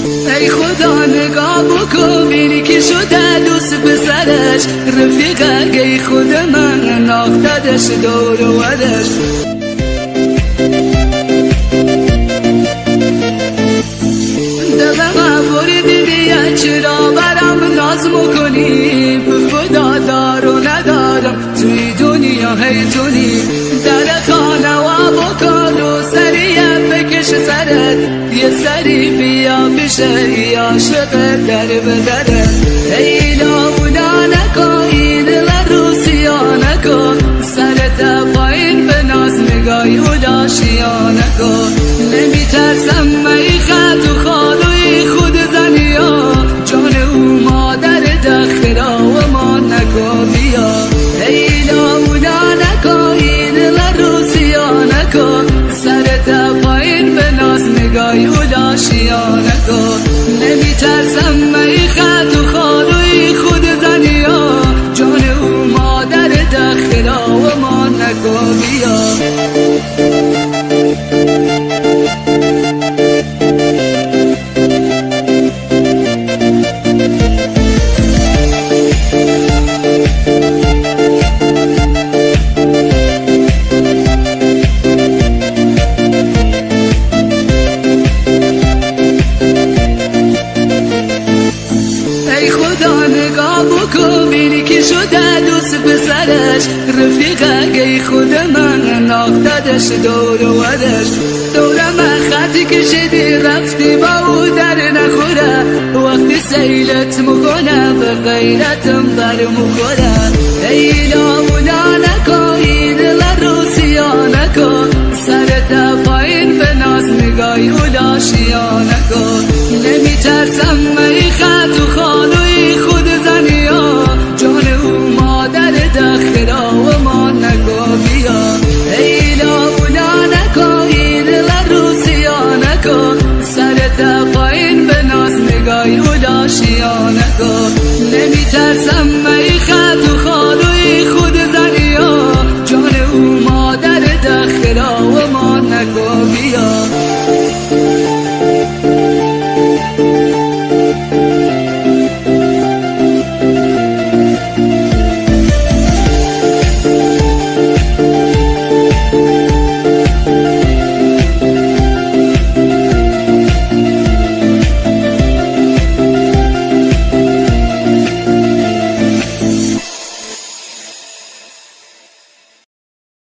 ای خدا نگاه بکن بینی که شده دوست پسرش رفیقه ای خود من ناختدش دور و ورش دلم بریدی بیا چرا برام ناز میکنی به خدا دار و ندارم توی دنیا هی تونی در خانه و بکن و سریع بکش سرت یه سری بیا بشه یا عاشق در بدره ای لاونا نکن این لروسیا نکن سرت پایین به ناز نگاهی و داشیا نکن نمی ترسم می خط و خالوی خود زنیا جان او مادر دخترا و ما نکن بیا ای لاونا نکن این لروسیا نکن سرت پایین به ناز نگاهی و داشیا نکن نمی ترسم می خط و خالوی خود زنیا جان او مادر دخترا و ما نکن بیا بینی که شده دوست پسرش رفیقه ای خود من ناختدش دور و ورش دورم خطی کشیدی رفتی با او در نخوره وقتی سیلت مکنه به غیرتم بر مخوره ای لاونا نکن این لروسیا نکن سرت پایین به ناز نگاهی و داشیا نکن نمی ترسم می خط و خالوی خود زنیا جان او مادر دخترا و ما نکن بیا ای لاونا نکن این لروسیا نکن سرت پایین به ناز نگاهی و داشیا نکن نمی ترسم می خط